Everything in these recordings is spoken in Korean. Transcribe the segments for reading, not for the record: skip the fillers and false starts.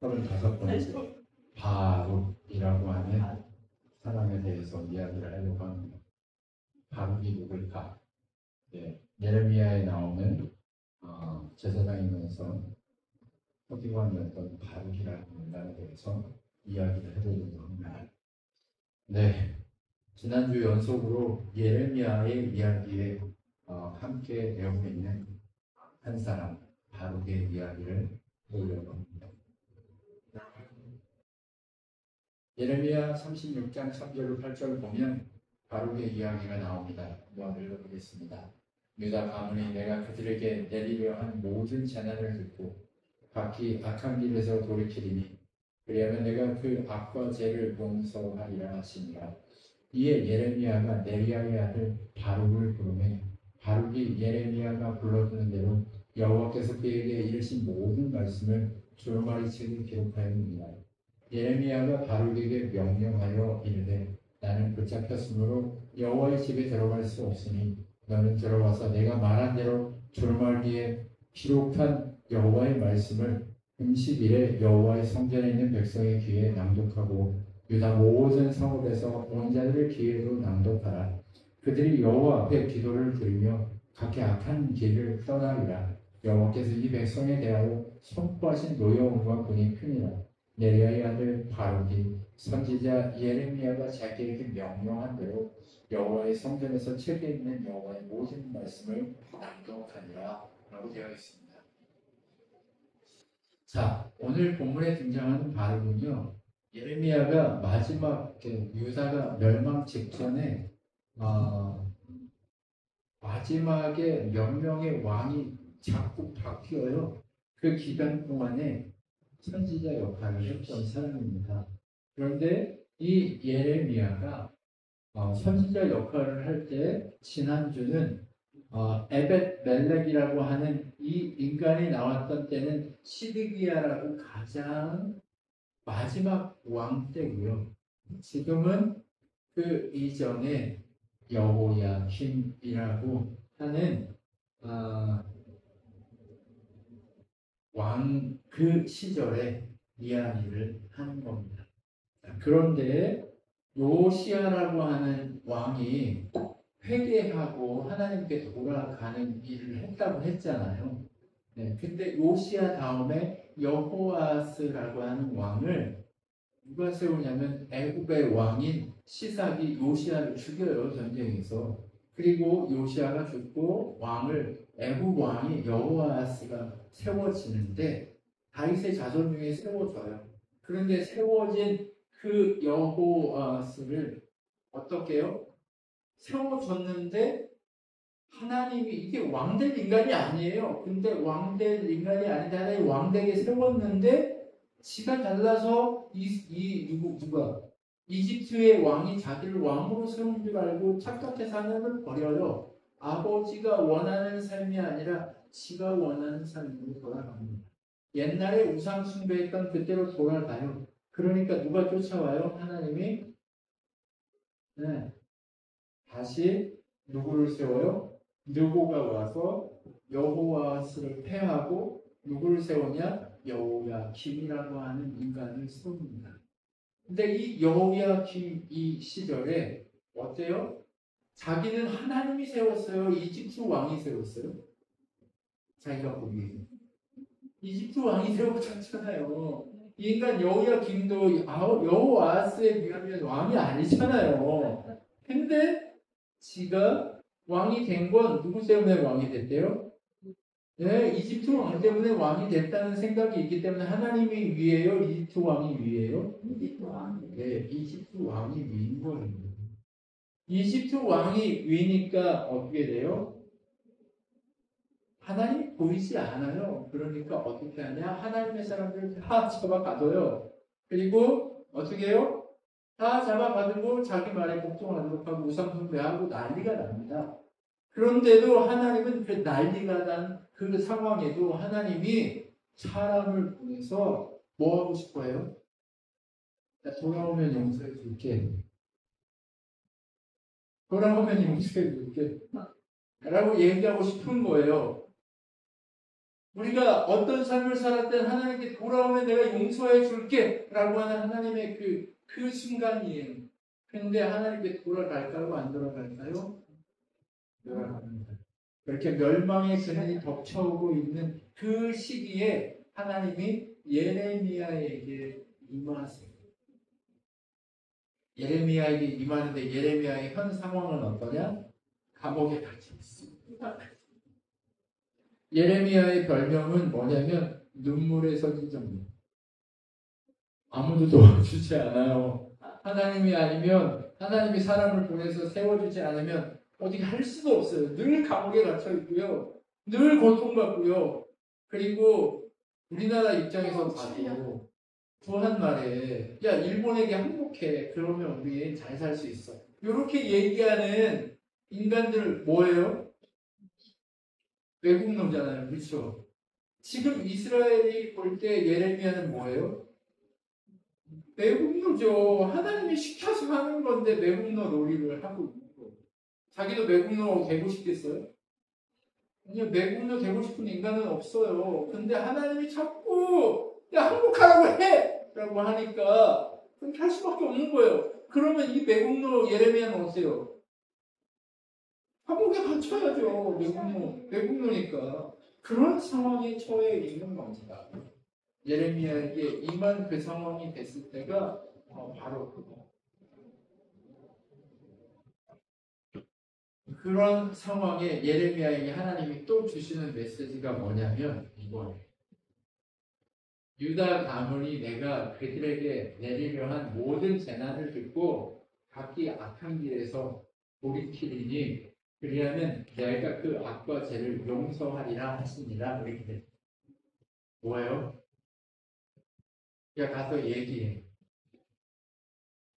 35번째 바룩이라고 하는 사람에 대해서 이야기를 하려고 합니다. 바룩이 누굴까? 네, 예레미야에 나오는 제사장이면서 서기관이었던 바룩이라는 인간에 대해서 이야기를 해보려고 합니다. 네, 지난주 연속으로 예레미야의 이야기에 함께 배우고 있는 한 사람 바룩의 이야기를 해보려고 합니다. 예레미야 36장 3절로 8절을 보면 바룩의 이야기가 나옵니다. 한번 읽어보겠습니다. 유다 가문이 내가 그들에게 내리려 한 모든 재난을 듣고 각기 악한 길에서 돌이키리니 그리하면 내가 그 악과 죄를 용서하리라 하시니라. 이에 예레미야가 네리야의 아들 바룩을 부르매 바룩이 예레미야가 불러주는 대로 여호와께서 그에게 이르신 모든 말씀을 줄거리 책에 기록하였느니라. 예레미야가 바룩에게 명령하여 이르되 나는 붙잡혔으므로 여호와의 집에 들어갈 수 없으니 너는 들어가서 내가 말한 대로 두루마리에 기록한 여호와의 말씀을 금식일에 여호와의 성전에 있는 백성의 귀에 낭독하고 유다 모든 성읍에서 온 자들의 귀에도 낭독하라. 그들이 여호와 앞에 기도를 드리며 각기 악한 길을 떠나리라. 여호와께서 이 백성에 대하여 선포하신 노여움과 분이 크니라. 네리야의 아들 바룩이 선지자 예레미야가 자기에게 명령한 대로 여호와의 성전에서 책에 있는 여호와의 모든 말씀을 낭독하니라 라고 되어 있습니다. 자, 오늘 본문에 등장하는 바룩은요, 예레미야가 마지막 유다가 멸망 직전에 마지막에 몇 명의 왕이 자꾸 바뀌어요. 그 기간 동안에 선지자 역할을 했던 사람입니다. 그런데 이 예레미야가 선지자 역할을 할 때 지난주는 에벳 멜렉이라고 하는 이 인간이 나왔던 때는 시드기야라고 가장 마지막 왕 때고요. 지금은 그 이전에 여호야킴이라고 하는 왕 그 시절에 이야기를 하는 겁니다. 그런데 요시아라고 하는 왕이 회개하고 하나님께 돌아가는 일을 했다고 했잖아요. 네, 근데 요시아 다음에 여호아스라고 하는 왕을 누가 세우냐면 애굽의 왕인 시삭이 요시아를 죽여요, 전쟁에서. 그리고 요시아가 죽고 왕을 애굽 왕이 여호아스가 세워지는데 다윗의 자손 중에 세워져요. 그런데 세워진 그 여호아스를 어떻게 해요? 세워졌는데 하나님이 이게 왕될 인간이 아니에요. 근데 왕될 인간이 아니다. 하나님 왕되게 세웠는데 지가 잘나서 누가 이집트의 왕이 자기를 왕으로 세운 줄 알고 착각해서 하나님을 버려요. 아버지가 원하는 삶이 아니라 지가 원하는 삶으로 돌아갑니다. 옛날에 우상 숭배했던 그때로 돌아가요. 그러니까 누가 쫓아와요? 하나님이 네. 다시 누구를 세워요? 느고가 와서 여호와스를 패하고 누구를 세우냐? 여호야김이라고 하는 인간을 세웁니다. 근데 이 여호야김 이 시절에 어때요? 자기는 하나님이 세웠어요? 이집트 왕이 세웠어요? 자기가 보기에 이집트 왕이 세워졌잖아요. 이 인간 여호야김도 여호와스에 비하면 왕이 아니잖아요. 근데 지가 왕이 된 건 누구 때문에 왕이 됐대요? 네, 이집트 왕 때문에 왕이 됐다는 생각이 있기 때문에 하나님이 위에요? 이집트 왕이 위에요? 이집트 왕. 네, 이집트 왕이 위인 거예요. 이집트 왕이 위니까 어떻게 돼요? 하나님이 보이지 않아요. 그러니까 어떻게 하냐? 하나님의 사람들을 다 잡아가둬요. 그리고 어떻게 해요? 다 잡아가지고 자기 말에 복종하도록 하고 우상숭배하고 난리가 납니다. 그런데도 하나님은 그 난리가 난 그 상황에도 하나님이 사람을 보내서 뭐 하고 싶어요? 돌아오면 용서해 줄게. 돌아오면 용서해 줄게. 라고 얘기하고 싶은 거예요. 우리가 어떤 삶을 살았든 하나님께 돌아오면 내가 용서해 줄게 라고 하는 하나님의 그 순간이에요. 그런데 하나님께 돌아갈까요? 안 돌아갈까요? 돌아갑니다. 그렇게 멸망의 그늘이 덮쳐오고 있는 그 시기에 하나님이 예레미야에게 임하세요. 예레미야에게 임하는데 예레미야의 현 상황은 어떠냐? 감옥에 갇혀 있습니다. 예레미야의 별명은 뭐냐면 눈물의 선지자입니다. 아무도 도와주지 않아요. 하나님이 아니면 하나님이 사람을 보내서 세워주지 않으면 어떻게 할 수도 없어요. 늘 감옥에 갇혀 있고요. 늘 고통받고요. 그리고 우리나라 입장에서 봐도 부한 말에 야 일본에게 항복해. 그러면 우리 잘 살 수 있어. 이렇게 얘기하는 인간들 뭐예요? 외국 놈잖아요. 그렇죠? 지금 이스라엘이 볼 때 예레미야는 뭐예요? 매국노죠. 하나님이 시켜서 하는 건데 매국노 놀이를 하고 있는 거예요. 자기도 매국노 되고 싶겠어요? 아니요, 매국노 되고 싶은 인간은 없어요. 근데 하나님이 자꾸 야 항복하라고 해! 라고 하니까 그렇게 할 수밖에 없는 거예요. 그러면 이 매국노 예레미야는 어때요? 항복에 갇혀야죠. 매국노니까. 그런 상황에 처해 있는 겁니다. 예레미야에게 임한 그 상황이 됐을 때가 바로 그런 상황에 예레미야에게 하나님이 또 주시는 메시지가 뭐냐면 이거예요. 유다 가문이 내가 그들에게 내리려 한 모든 재난을 듣고 각기 악한 길에서 돌이키리니 그리하면 내가 그 악과 죄를 용서하리라 하시니라. 우리 뭐예요? 야 가서 얘기해.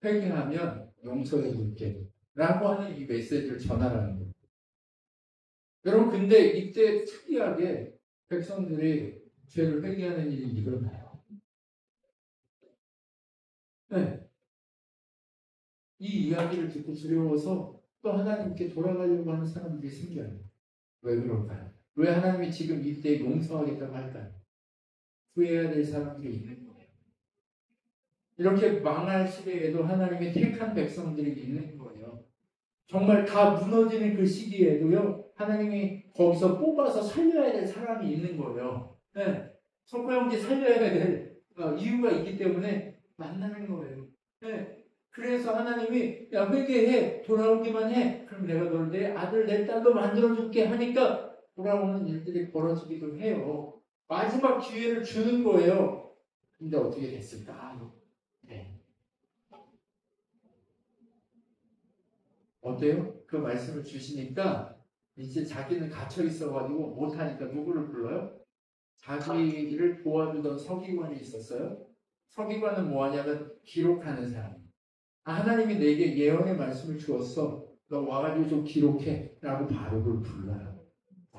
회개하면 용서해 줄게. 라고 하는 이 메시지를 전하라는 거예요. 여러분, 근데 이때 특이하게 백성들이 죄를 회개하는 일이 일어나요. 네. 이 이야기를 듣고 두려워서 또 하나님께 돌아가려고 하는 사람들이 생겨요. 왜 그럴까요? 왜 하나님이 지금 이때 용서하겠다고 할까요? 후회해야 될 사람들이 있는 거예요. 이렇게 망할 시대에도 하나님이 택한 백성들이 있는 거예요. 정말 다 무너지는 그 시기에도요, 하나님이 거기서 뽑아서 살려야 될 사람이 있는 거예요. 네. 석구 형제 살려야 될 이유가 있기 때문에 만나는 거예요. 네. 그래서 하나님이 야 회개해 돌아오기만 해 그럼 내가 널 내 아들 내 딸도 만들어줄게 하니까 돌아오는 일들이 벌어지기도 해요. 마지막 기회를 주는 거예요. 근데 어떻게 됐을까? 네. 어때요? 그 말씀을 주시니까 이제 자기는 갇혀 있어가지고 못하니까 누구를 불러요? 자기를 도와주던 서기관이 있었어요. 서기관은 뭐하냐면 기록하는 사람. 하나님이 내게 예언의 말씀을 주었어. 너 와가지고 좀 기록해. 라고 바룩을 불러요.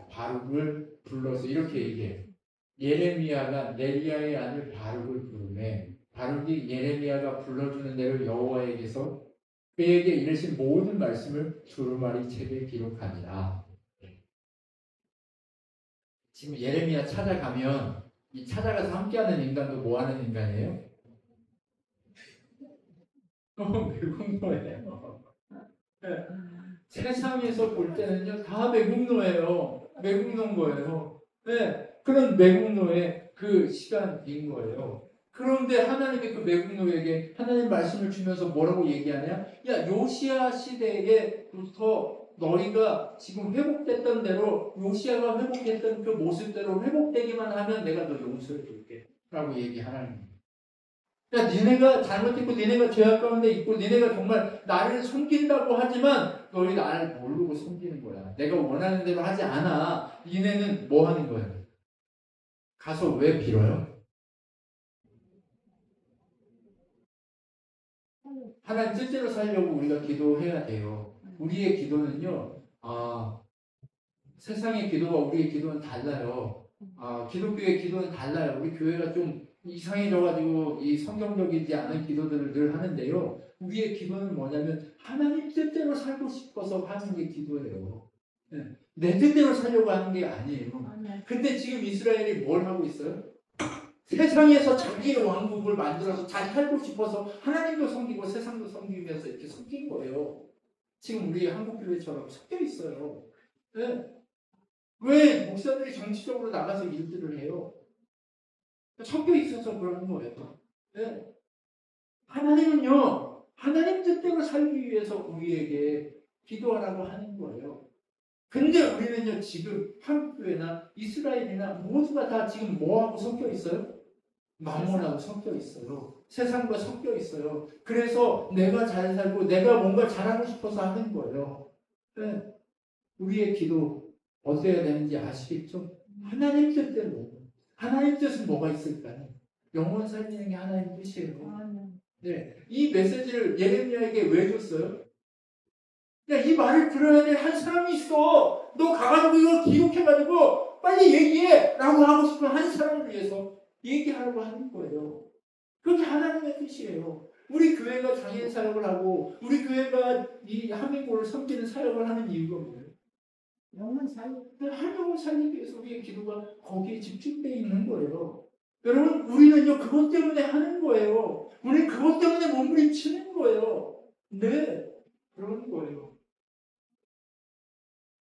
바룩을 불러서 이렇게 얘기해요. 예레미야가 네리야의 아들 바룩을 부르매 바룩이 예레미야가 불러주는 대로 여호와에게서 그에게 이르신 모든 말씀을 두루마리 책에 기록하니라. 지금 예레미야 찾아가면 이 찾아가서 함께하는 인간도 뭐하는 인간이에요? 외국노예요. 세상에서 볼 때는요 다 외국노예요. 외국노인 거예요. 네, 그런 외국노의 그 시간인 거예요. 그런데 하나님이 그 외국노에게 하나님 말씀을 주면서 뭐라고 얘기하냐? 야 요시야 시대에부터 너희가 지금 회복됐던 대로 요시야가 회복했던 그 모습대로 회복되기만 하면 내가 너 용서해 줄게 라고 얘기하라는 거예요. 야, 니네가 잘못했고, 니네가 죄악 가운데 있고, 니네가 정말 나를 섬긴다고 하지만, 너희 나를 모르고 섬기는 거야. 내가 원하는 대로 하지 않아. 니네는 뭐 하는 거예요? 가서 왜 빌어요? 하나님 뜻대로 살려고 우리가 기도해야 돼요. 우리의 기도는요, 세상의 기도와 우리의 기도는 달라요. 기독교의 기도는 달라요. 우리 교회가 좀 이상해져가지고 이 성경적이지 않은 기도들을 늘 하는데요. 우리의 기도는 뭐냐면 하나님 뜻대로 살고 싶어서 하는 게 기도예요. 네. 내 뜻대로 살려고 하는 게 아니에요. 근데 지금 이스라엘이 뭘 하고 있어요? 세상에서 자기의 왕국을 만들어서 잘 살고 싶어서 하나님도 섬기고 세상도 섬기면서 이렇게 섞인 거예요. 지금 우리 한국 교회처럼 섞여 있어요. 네. 왜 목사들이 정치적으로 나가서 일들을 해요? 섞여 있어서 그러는 거예요. 네. 하나님은요, 하나님 뜻대로 살기 위해서 우리에게 기도하라고 하는 거예요. 근데 우리는요, 지금 한국교회나 이스라엘이나 모두가 다 지금 뭐하고 섞여 있어요? 마몬하고 섞여 있어요. 세상과 섞여 있어요. 그래서 내가 잘 살고 내가 뭔가 잘하고 싶어서 하는 거예요. 네. 우리의 기도 어때야 되는지 아시겠죠? 하나님 뜻대로. 하나님 뜻은 뭐가 있을까요? 영원 살리는 게 하나님 뜻이에요. 네. 이 메시지를 예레미야에게 왜 줬어요? 야, 이 말을 들어야 될 한 사람이 있어. 너 가가지고 이거 기록해가지고 빨리 얘기해. 라고 하고 싶은 한 사람을 위해서 얘기하라고 하는 거예요. 그게 하나님의 뜻이에요. 우리 교회가 장애인 사역을 하고 우리 교회가 이 한민국을 섬기는 사역을 하는 이유가 뭐예요? 영혼 살리기. 한 영혼 살리기 위해서 우리의 기도가 거기에 집중되어 있는 거예요. 여러분, 우리는요, 그것 때문에 하는 거예요. 우리는 그것 때문에 몸부림치는 거예요. 네, 그런 거예요.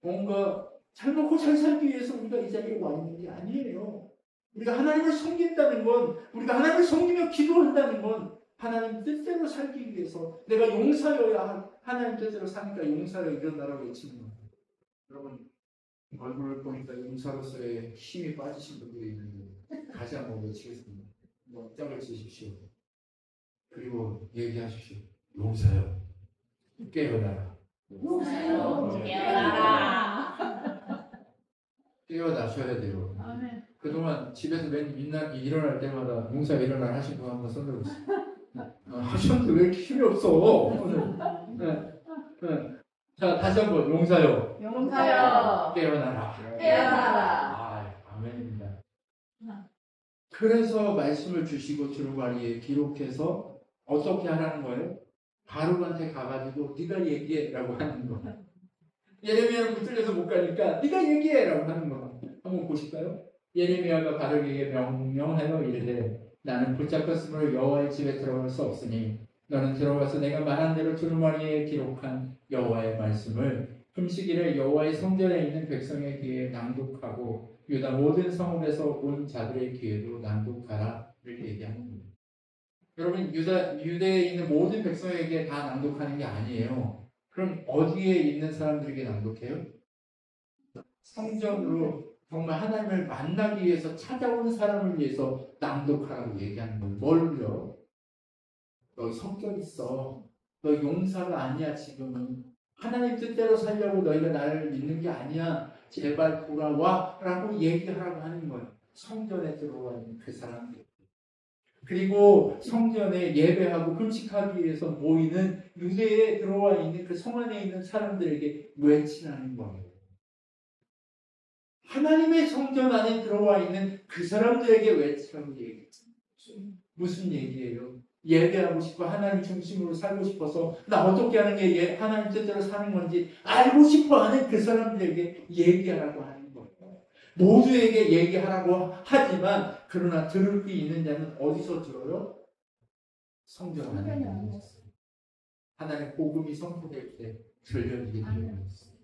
뭔가 잘 먹고 잘 살기 위해서 우리가 이 자리에 와 있는 게 아니에요. 우리가 하나님을 섬긴다는 건, 우리가 하나님을 섬기며 기도한다는 건 하나님 뜻대로 살기 위해서 내가 용사여야 하나님 뜻대로 사니까 용사여 일어나라고 외치는 거예요. 여러분, 얼굴을 보니까 용사로서의 힘이 빠지신 분들이 있는데 다시 한번 외치겠습니다. 한번 짝을 치십시오. 그리고 얘기하십시오. 용사여, 깨어나라. 용사여, 깨어나라. 깨어나셔야 돼요. 아멘. 그동안 집에서 맨 일어날 때마다 용사 일어나라 하신 분 한번 손들어보세요. 하셨는데 왜 이렇게 힘이 없어? 네. 네. 자, 다시 한번 용사여. 용사여. 깨어나라. 깨어나라. 아멘입니다. 그래서 말씀을 주시고 두루마리에 기록해서 어떻게 하라는 거예요? 바룩한테 가가지고 네가 얘기해라고 하는 거. 예레미야는 붙들려서 못 가니까 네가 얘기해라고 하는 거. 한번 보실까요? 예레미야가 바룩에게 명령하여 이르되 나는 붙잡혔으므로 여호와의 집에 들어갈 수 없으니 너는 들어가서 내가 말한 대로 두루마리에 기록한 여호와의 말씀을 금식일에 여호와의 성전에 있는 백성의 귀에 낭독하고 유다 모든 성읍에서 온 자들의 귀에도 낭독하라를 얘기하는 겁니다. 여러분, 유대에 있는 모든 백성에게 다 낭독하는 게 아니에요. 그럼 어디에 있는 사람들에게 낭독해요? 성전으로 정말 하나님을 만나기 위해서 찾아온 사람을 위해서 낭독하라고 얘기하는 거예요. 뭘요? 너 섞여 있어. 너 용사가 아니야, 지금은. 하나님 뜻대로 살려고 너희가 나를 믿는 게 아니야. 제발 돌아와. 라고 얘기하라고 하는 거예요. 성전에 들어와 있는 그 사람들. 그리고 성전에 예배하고 금식하기 위해서 모이는 유대에 들어와 있는 그 성 안에 있는 사람들에게 외치라는 거예요. 하나님의 성전 안에 들어와 있는 그 사람들에게 외치라고 얘기했죠. 무슨 얘기예요? 예배하고 싶고 하나님 중심으로 살고 싶어서 나 어떻게 하는 게 하나님 뜻대로 사는 건지 알고 싶어 하는 그 사람들에게 얘기하라고 하는 거예요. 모두에게 얘기하라고 하지만 그러나 들을 게 있는 자는 어디서 들어요? 성전 안에 있어요. 하나님의 복음이 선포될 때 들려지게 되어 있어요.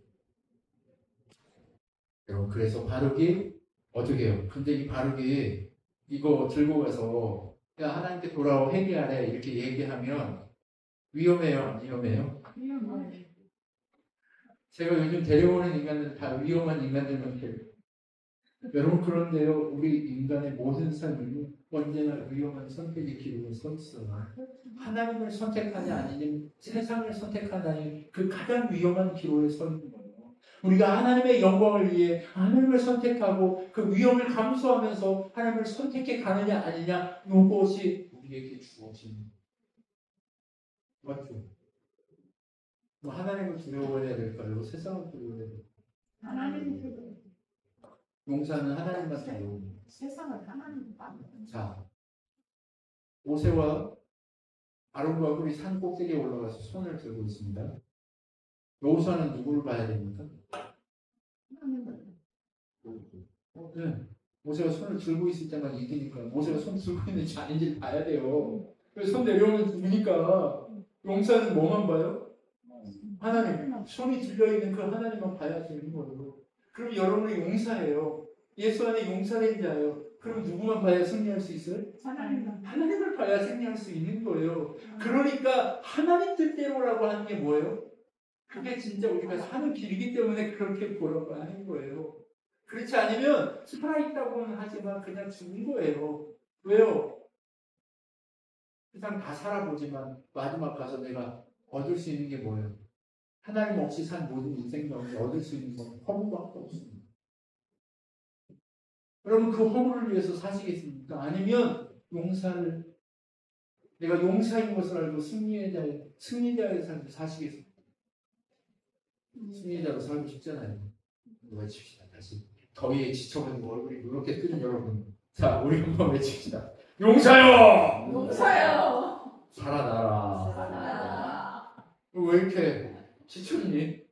여러분, 그래서 바룩이 어떻게 해요? 근데 이 바룩이 이거 들고 가서 야, 하나님께 돌아오 회개하래 이렇게 얘기하면 위험해요? 안 위험해요? 위험해요. 제가 요즘 데려오는 인간들 다 위험한 인간들만 데려요. 여러분, 그런데요, 우리 인간의 모든 삶은 언제나 위험한 선택의 기로에 서 있어요. 하나님을 선택하냐 아니면 세상을 선택하냐니 그 가장 위험한 기로에 서 있는 거예요. 우리가 하나님의 영광을 위해 하나님을 선택하고 그 위험을 감수하면서 하나님을 선택해 가느냐 아니냐, 이것이 우리에게 주어진 맞죠? 뭐 하나님을 두려워해야 될까요? 세상을 두려워해야 될까요? 하나님을 두려워. 용사는 하나님만 두려워합니다. 세상을 하나님 봐. 자, 모세와 아론과 홀이 산 꼭대기에 올라가서 손을 들고 있습니다. 여호수아는 누구를 봐야 됩니까? 네. 모세가 손을 들고 있을 때만 이기니까 모세가 손 들고 있는지 아닌지 봐야 돼요. 그래서 손 내려오면 죽으니까 용사는 뭐만 봐요? 하나님. 손이 들려있는 그 하나님만 봐야 되는 거예요. 그럼 여러분이 용사예요. 예수 안에 용사된 자예요. 그럼 누구만 봐야 승리할 수 있어요? 하나님을 봐야 승리할 수 있는 거예요. 그러니까 하나님 뜻대로라고 하는 게 뭐예요? 그게 진짜 우리가 사는 길이기 때문에 그렇게 보라고 하는 거예요. 그렇지 않으면 살아있다고는 하지만 그냥 죽은 거예요. 왜요? 세상 다 살아보지만 마지막 가서 내가 얻을 수 있는 게 뭐예요? 하나님 없이 산 모든 인생 가운데 얻을 수 있는 건 허무밖에 없습니다. 여러분 그 허무를 위해서 사시겠습니까? 아니면 용사를 내가 용사인 것을 알고 승리자의 삶을 사시겠습니까? 승리자로 살고 싶잖아요. 외칩시다. 다시 더위에 지쳐버린 얼굴이 이렇게 뜨는 여러분, 자 우리 한번 외칩시다. 용사요! 용사요! 살아나라. 살아나라. 왜 이렇게 지쳤니?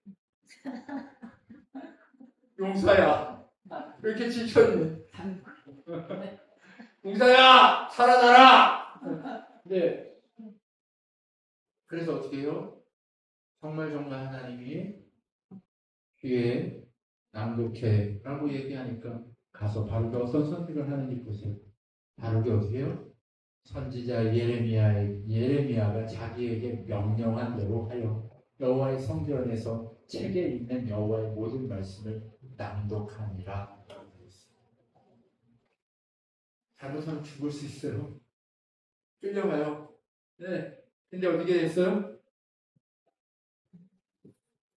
용사야 왜 이렇게 지쳤니? 용사야 살아나라. 네. 그래서 어떻게 해요? 정말 하나님이 귀에 낭독해 라고 얘기하니까 가서 바로게 어떤 선택을 하는지 보세요. 바로게 어떻게 해요? 선지자 예레미야가 자기에게 명령한 대로 하여 여호와의 성전에서 책에 있는 여호와의 모든 말씀을 낭독하니라. 잘못하면 죽을 수 있어요. 끌려가요. 네. 근데 어떻게 됐어요?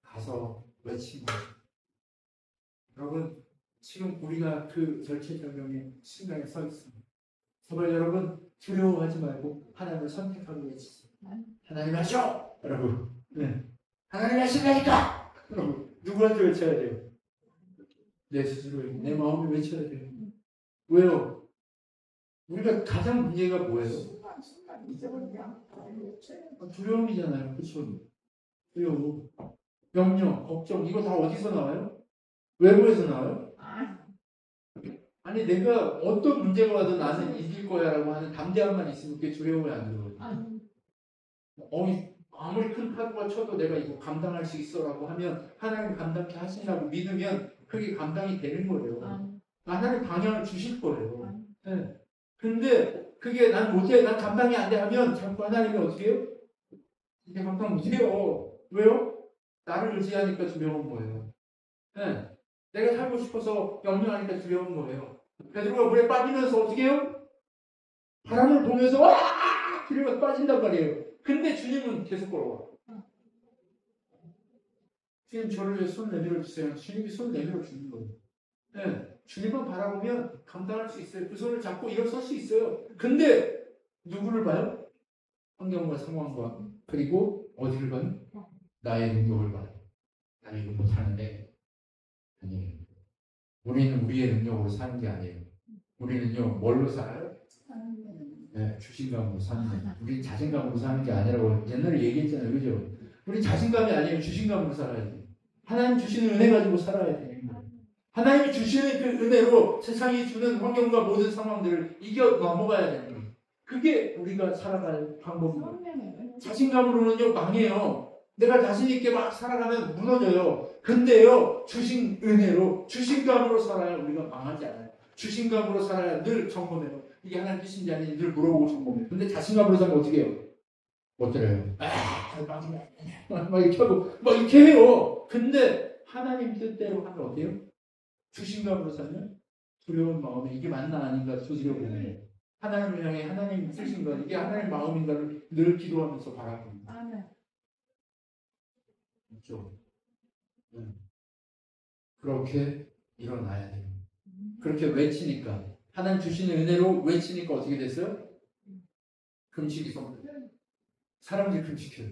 가서 외친 거예요. 여러분, 지금 우리가 그 절체절명의 순간에 서 있습니다. 제발 여러분, 두려워하지 말고 하나님을 선택하고 외치세요. 하나님 하셔! 여러분, 네. 하나님 하신다니까! 여러분, 누구한테 외쳐야 돼요? 내 스스로에게, 내 마음을 외쳐야 돼요. 왜요? 우리가 가장 문제가 뭐예요? 두려움이잖아요. 그렇죠? 두려움, 염려, 걱정, 이거 다 어디서 나와요? 외부에서 나와요? 아니 내가 어떤 문제가 와도 나는 이길 거야라고 하는 담대함만 있으면 그게 두려움이 안 들거든요. 아무리 큰 파도가 쳐도 내가 이거 감당할 수 있어라고 하면 하나님 감당케 하시라고 믿으면 그게 감당이 되는 거예요. 하나님 방향을 주실 거예요. 네. 근데 그게 난 못해, 난 감당이 안 돼 하면 자꾸 하나님이 어떻게 해요? 이게 감당 못해요. 왜요? 나를 의지하니까 두려운 거예요. 네. 내가 살고 싶어서 염려하니까 두려운 거예요. 베드로가 물에 빠지면서 어떻게 해요? 바람을 보면서 와! 두려워서 빠진단 말이에요. 근데 주님은 계속 걸어와. 주님 저를 손 내밀어 주세요. 주님이 손 내밀어 주는 거예요. 네. 주님만 바라보면 감당할 수 있어요. 그 손을 잡고 일어설 수 있어요. 근데 누구를 봐요? 환경과 상황과 그리고 어디를 봐요? 나의 능력을 봐요. 나는 이거 못하는데 아니에요. 우리는 우리의 능력으로 사는 게 아니에요. 우리는요 뭘로 살아요? 네, 주신감으로 사는 거예요. 우리 자신감으로 사는 게 아니라고 옛날에 얘기했잖아요. 그죠? 우리 자신감이 아니에요. 주신감으로 살아야 돼요. 하나님 주시는 은혜 가지고 살아야 돼요. 하나님이 주시는 그 은혜로 세상이 주는 환경과 모든 상황들을 이겨 넘어가야 되는 거예요. 그게 우리가 살아갈 방법입니다. 자신감으로는요 망해요. 내가 자신 있게 막 살아가면 무너져요. 근데요 주신 은혜로 주신감으로 살아야 우리가 망하지 않아요. 주신감으로 살아야 늘 점검해요. 이게 하나님 뜻인지 아닌지 늘 물어보고 점검해요. 근데 자신감으로 살면 어떻게 해요? 못 들어요. 막 이렇게 하고 막 이렇게 해요. 근데 하나님 뜻대로 하면 어때요? 주신감으로 살면 두려운 마음에 이게 맞나 아닌가 조지려보는 하나님을 향해 하나님 뜻인가 이게 하나님 마음인가를 늘 기도하면서 바라봅니다. 그렇죠? 그렇게 일어나야 돼요. 그렇게 외치니까 하나님 주시는 은혜로 외치니까 어떻게 됐어요? 금식이 성공. 사람들이 금식해요.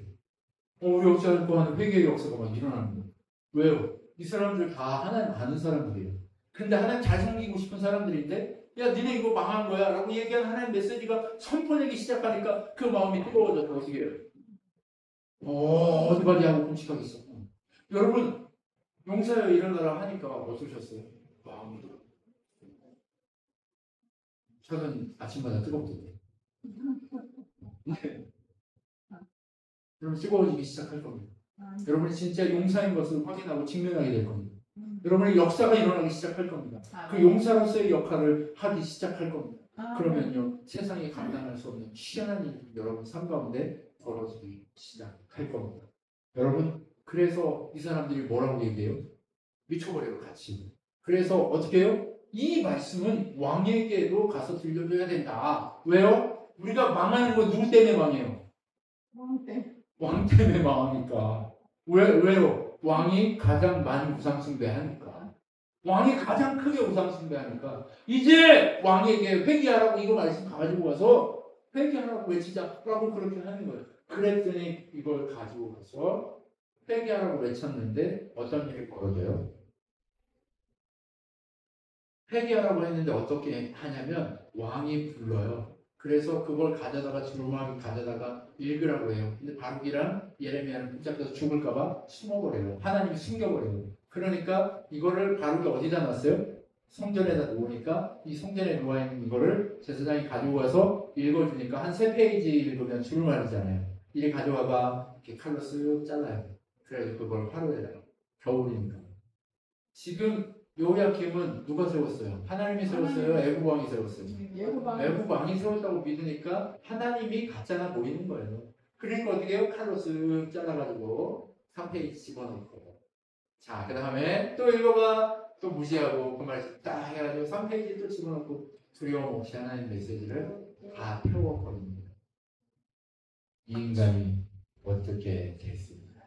우리 없지 않을 거하는 회개의 역사가 막 일어나는 거예요. 왜요? 이 사람들 다 하나님 아는 사람들이에요. 근데 하나님 잘 섬기고 싶은 사람들인데 야 니네 이거 망한 거야 라고 얘기하는 하나님 메시지가 선포되기 시작하니까 그 마음이 뜨거워져서 어떻게 해요? 어디 가지 하고 금식하겠어. 여러분 용사여 일어나라 하니까 어떠셨어요? 마음이 저는 아침마다 뜨겁던데. 네. 여러분 뜨거워지기 시작할 겁니다. 여러분이 진짜 용사인 것을 확인하고 직면하게 될 겁니다. 여러분의 역사가 일어나기 시작할 겁니다. 그 용사로서의 역할을 하기 시작할 겁니다. 그러면요 세상에 감당할 수 없는 희한한 일이 여러분 삶 가운데 벌어지기 시작할 겁니다. 여러분 그래서 이 사람들이 뭐라고 얘기해요? 미쳐버려요 같이. 그래서 어떻게 해요? 이 말씀은 왕에게도 가서 들려줘야 된다. 왜요? 우리가 망하는 건 누구 때문에 망해요? 왕 때문에 망하니까. 왜요? 왕이 가장 많이 우상숭배하니까. 왕이 가장 크게 우상숭배하니까. 이제 왕에게 회개하라고 이거 말씀 가지고 가서 회개하라고 외치자라고 그렇게 하는 거예요. 그랬더니 이걸 가지고 가서 회개하라고 외쳤는데 어떤 일이 벌어져요? 회개하라고 했는데 어떻게 하냐면 왕이 불러요. 그래서 그걸 가져다가 주름하게 가져다가 읽으라고 해요. 근데 바룩이랑 예레미야는 붙잡혀서 죽을까봐 숨어버려요. 하나님이 숨겨버려요. 그러니까 이거를 바룩이 어디다 놨어요? 성전에다 놓으니까 이 성전에 놓아있는 이거를 제사장이 가지고 가서 읽어주니까 한 3페이지 읽으면 주름알이잖아요. 이게 가져와봐 이렇게 칼로 쓱 잘라요. 그래서 그걸 화로에다가 겨울이니까. 지금 요야김은 누가 세웠어요? 하나님이 세웠어요? 애굽 왕이 세웠어요? 애굽 왕이 세웠다고 믿으니까 하나님이 가짜나 보이는 거예요. 그러니까 어떻게 해요? 칼로 쓱 잘라가지고 3페이지 집어넣고 자 그 다음에 또 읽어봐 또 무시하고 그 말씀 딱 해가지고 3페이지 또 집어넣고 두려움 없이 하나님 메시지를 다 태워버립니다. 이 인간이 어떻게 됐습니까?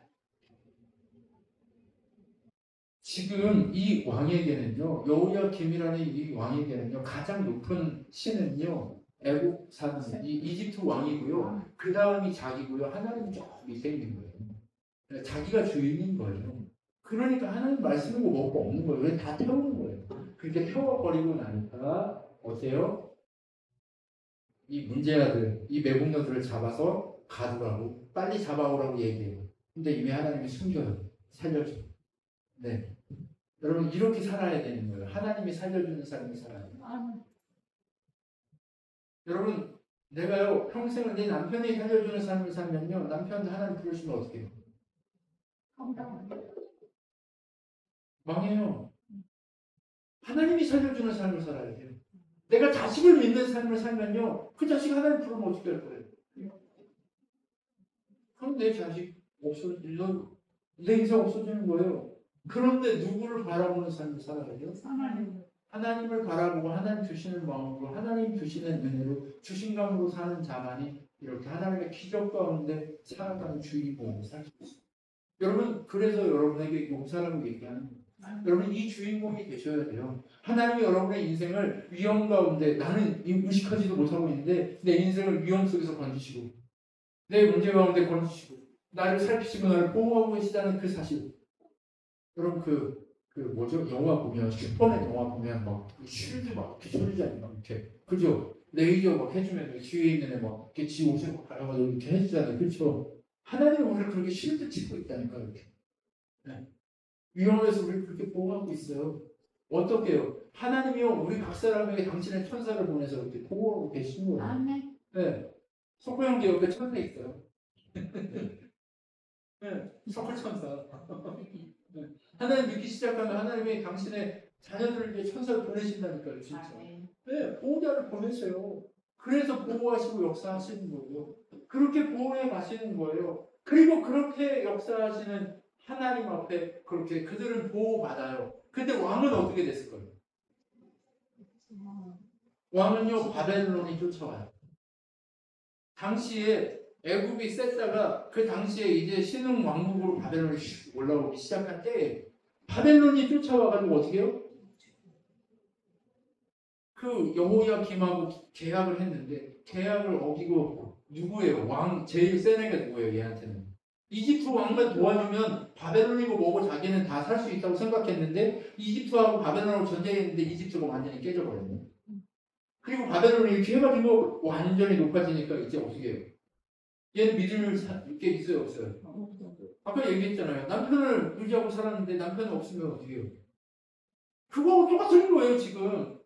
지금 이 왕에게는요, 여호야김이라는 이 왕에게는요, 가장 높은 신은요, 애국 사는 이 이집트 왕이고요, 그 다음이 자기고요, 하나님 저 밑에 있는 거예요. 자기가 주인인 거예요. 그러니까 하나님 말씀은 뭐 먹고 없는 거예요. 왜 다 태우는 거예요. 그렇게 태워버리고 나니까 어때요? 이 문제아들, 이 매국노들을 잡아서 가두라고 빨리 잡아오라고 얘기해요. 근데 이미 하나님이 숨겨요. 살려줘요. 네. 여러분 이렇게 살아야 되는 거예요. 하나님이 살려주는 삶을 살아야 돼요. 여러분 내가요 평생을 내 남편이 살려주는 삶을 살면요 남편 하나님 부르시면 어떻게 해요? 망해요. 하나님이 살려주는 삶을 살아야 돼요. 내가 자식을 믿는 삶을 살면요 그 자식 하나님 부르면 어떻게 할 거예요? 그럼 내 자식 없어지는 내 인생 없어지는 거예요. 그런데 누구를 바라보는 삶을 살아야 돼요? 하나님을 바라보고 하나님 주시는 마음으로 하나님 주시는 은혜로 주신감으로 사는 자만이 이렇게 하나님의 기적 가운데 살아가는 주인공으로 살 수 있어요. 여러분 그래서 여러분에게 용사라고 얘기하는 거예요. 여러분 이 주인공이 되셔야 돼요. 하나님이 여러분의 인생을 위험 가운데 나는 의식하지도 못하고 있는데 내 인생을 위험 속에서 건지시고 내 문제 가운데 건지시고 나를 살피시고 나를 보호하고 계시다는 그 사실. 여러분 그 뭐죠? 영화 보면 슈퍼맨 영화 보면 막 쉴드 막 이렇게 쏠리잖아요. 막 이렇게 그죠? 레이저 막 해주면 뒤에 있는 애 막 이렇게 지 옷을 막 갈아가지고 이렇게 해주잖아요. 그렇죠? 하나님은 우리를 그렇게 쉴드 치고 있다니까 이렇게. 네. 위험해서 우리를 그렇게 보호하고 있어요. 어떻게 해요? 하나님이요 우리 각 사람에게 당신의 천사를 보내서 이렇게 보호하고 계신 거예요. 아멘. 네. 석구 형제 옆에 천사 있어요. 네. 석구 천사. 네. 하나님 믿기 시작하면 하나님이 당신의 자녀들을 위해 천사를 보내신다니까요, 진짜. 네, 보호자를 보내세요. 그래서 보호하시고 역사하시는 거예요. 그렇게 보호해 가시는 거예요. 그리고 그렇게 역사하시는 하나님 앞에 그렇게 그들은 보호받아요. 근데 왕은 어떻게 됐을 거예요? 왕은요, 바벨론이 쫓아와요. 당시에 애굽이 셌다가 그 당시에 이제 신흥 왕국으로 바벨론이 올라오기 시작할 때 바벨론이 쫓아와가지고 어떻게 해요? 그 여호야김하고 계약을 했는데 계약을 어기고 누구예요? 왕 제일 센 애가 누구예요? 얘한테는 이집트 왕만 도와주면 바벨론이고 뭐고 자기는 다 살 수 있다고 생각했는데 이집트하고 바벨론하고 전쟁했는데 이집트가 완전히 깨져버렸네. 그리고 바벨론이 이렇게 해가지고 완전히 높아지니까 이제 어떻게 해요? 얘는 믿을 게 있어요? 없어요? 아까 얘기했잖아요. 남편을 의지하고 살았는데 남편이 없으면 어떻게 해요? 그거하고 똑같은 거예요, 지금.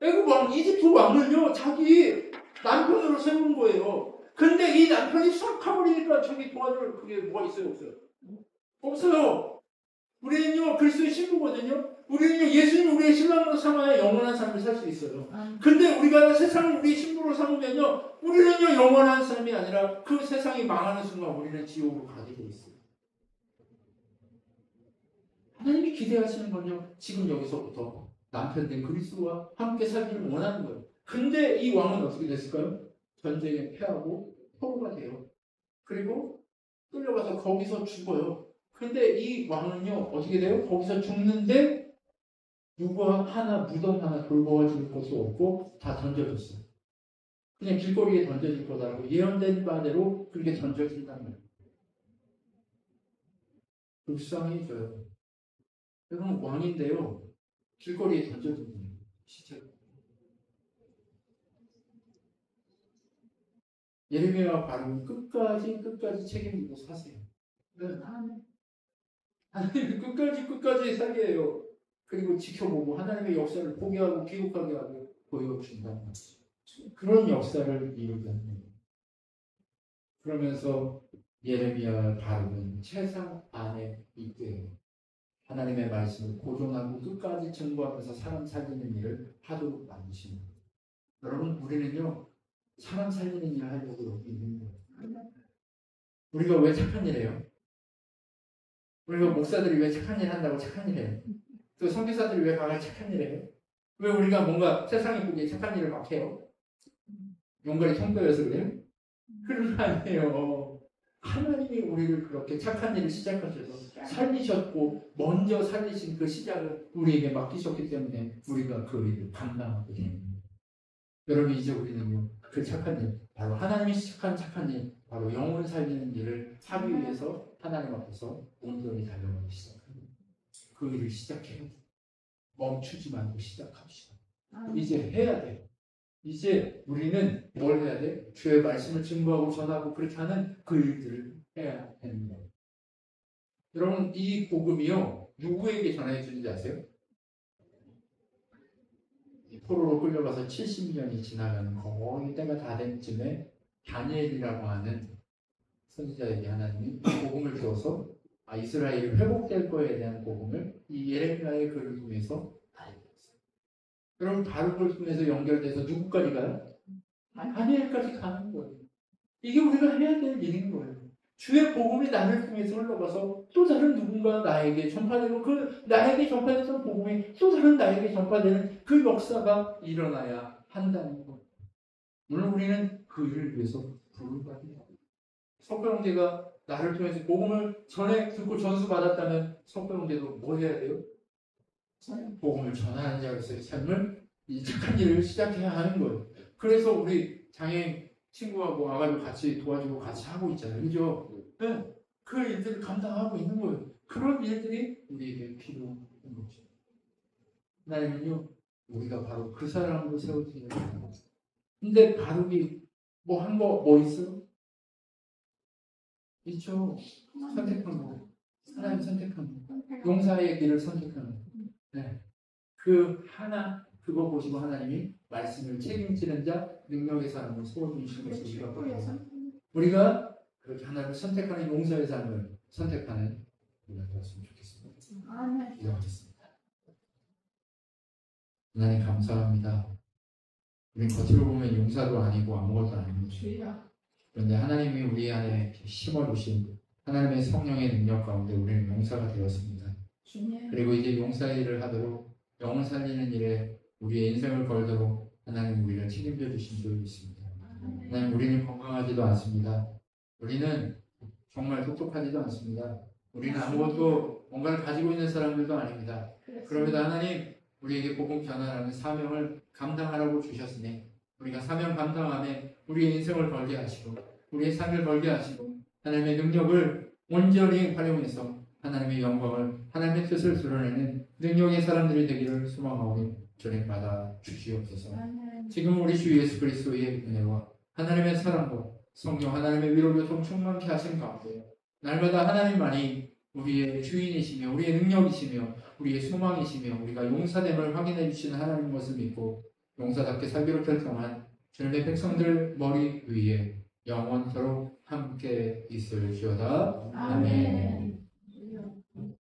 애국 왕, 이집트 왕을요, 자기 남편으로 세운 거예요. 근데 이 남편이 싹 가버리니까 저기 도와줄 그게 뭐가 있어요, 없어요? 없어요. 우리는요, 그리스도의 신부거든요. 우리는요, 예수님 우리의 신랑으로 삼아야 영원한 삶을 살 수 있어요. 근데 우리가 세상을 우리의 신부로 삼으면요, 우리는요, 영원한 삶이 아니라 그 세상이 망하는 순간 우리는 지옥으로 가게 돼 있어요. 하나님이 기대하시는 건요, 지금 여기서부터 남편 된 그리스도와 함께 살기를 원하는 거예요. 근데 이 왕은 어떻게 됐을까요? 전쟁에 패하고 포로가 돼요. 그리고 끌려가서 거기서 죽어요. 근데 이 왕은요, 어떻게 돼요? 거기서 죽는데 누가 하나, 무덤 하나 돌보아줄 것도 없고 다 던져졌어요. 그냥 길거리에 던져질 거다라고 예언된 바대로 그렇게 던져진단 말이에요. 불쌍해져요. 여러분, 왕인데요, 길거리에 던져진 거예요. 시체가. 예레미야와 바로는 끝까지 책임지고 사세요. 네. 하나님이 끝까지 살게 해요. 그리고 지켜보고 하나님의 역사를 포기하고 기록하게 하고 보여준다는 거죠. 그런 역사를 이루는 거예요. 그러면서 예레미야와 바로는 세상 안에 있게 하나님의 말씀을 고정하고 끝까지 증거하면서 사람 살리는 일을 하도록 만드시는 거예요. 여러분, 우리는요, 사람 살리는 일을 하려고 여기 있는 거예요. 우리가 왜 착한 일 해요? 우리가 목사들이 왜 착한 일 한다고 착한 일 해요? 또 선교사들이 왜 강하게 착한 일 해요? 왜 우리가 뭔가 세상에 보기에 착한 일을 막 해요? 용가리 성도여서 그래요? 그런 거 아니에요. 하나님이 우리를 그렇게 착한 일을 시작하셔서 살리셨고 먼저 살리신 그 시작을 우리에게 맡기셨기 때문에 우리가 그 일을 감당하게 됩니다. 여러분, 이제 우리는요, 그 착한 일, 바로 하나님이 시작한 착한 일, 바로 영혼을 살리는 일을 하기 위해서 하나님 앞에서 온전히 달려가기 시작합니다. 그 일을 시작해야 돼요. 멈추지 말고 시작합시다. 이제 해야 돼요. 이제 우리는 뭘 해야 돼? 주의 말씀을 증거하고 전하고 그렇게 하는 그 일들을 해야 됩니다. 여러분, 이 복음이요, 누구에게 전해주는지 아세요? 포로로 끌려가서 70년이 지나가는 거의 때가 다 된 쯤에 다니엘이라고 하는 선지자에게 하나님이 복음을 주어서 이스라엘이 회복될 거에 대한 복음을 이 예레미야의 글을 통해서 알게 됐어요. 여러분, 바룩을 통해서 연결돼서 누구까지 가요? 다니엘까지 가는 거예요. 이게 우리가 해야 될 일인 거예요. 주의 복음이 나를 통해서 흘러가서 또 다른 누군가 나에게 전파되고 그 나에게 전파됐던 복음이 또 다른 나에게 전파되는 그 역사가 일어나야 한다는 거예요. 물론 우리는 그 일을 위해서 부름받습니다. 석가 형제가 나를 통해서 복음을 전에 듣고 전수받았다면 석가 형제도 뭐 해야 돼요? 복음을 전하는 자로서의 삶을, 이 착한 일을 시작해야 하는 거예요. 그래서 우리 장애인 친구하고 와가지고 같이 도와주고 같이 하고 있잖아요. 그죠? 네. 그 일들을 감당하고 있는 거예요. 그런 일들이 우리에게 필요한 거죠. 하나님은요, 우리가 바로 그 사람으로 세워지는 거예요. 근데 바룩이 뭐 한 거 뭐 있어요? 있죠. 선택한 거. 하나님 선택한 거. 용사의 길을 선택하는 거. 네. 그 하나, 그거 보시고 하나님이 말씀을 책임지는 자, 능력의 사람을 세워주시는 것을 우리가 보여요. 우리가 그렇게 하나님을 선택하는 용사의 삶을 선택하는 우리가 되었으면 좋겠습니다. 기도하겠습니다. 하나님 감사합니다. 우리 겉으로 보면 용사도 아니고 아무것도 아닙니다. 그런데 하나님이 우리 안에 심어주신 하나님의 성령의 능력 가운데 우리는 용사가 되었습니다. 그리고 이제 용사의 일을 하도록 영을 살리는 일에 우리의 인생을 걸도록 하나님 우리를 책임져 주신 줄 믿습니다. 하나님, 우리는 건강하지도 않습니다. 우리는 정말 똑똑하지도 않습니다. 우리는 아무것도 뭔가를 가지고 있는 사람들도 아닙니다. 그럼에도 하나님, 우리에게 복음 전하라는 사명을 감당하라고 주셨으니 우리가 사명 감당함에 우리의 인생을 걸게 하시고 우리의 삶을 걸게 하시고 하나님의 능력을 온전히 활용해서 하나님의 영광을, 하나님의 뜻을 드러내는 능력의 사람들이 되기를 소망하오니 주님 받아 주시옵소서. 지금 우리 주 예수 그리스도의 은혜와 하나님의 사랑과 성령 하나님의 위로 교통 충만케 하신 가운데 날마다 하나님만이 우리의 주인이시며 우리의 능력이시며 우리의 소망이시며 우리가 용사됨을 확인해 주시는 하나님 것을 믿고 용사답게 살기로 결정한 주님의 백성들 머리 위에 영원토록 함께 있을지어다. 아멘.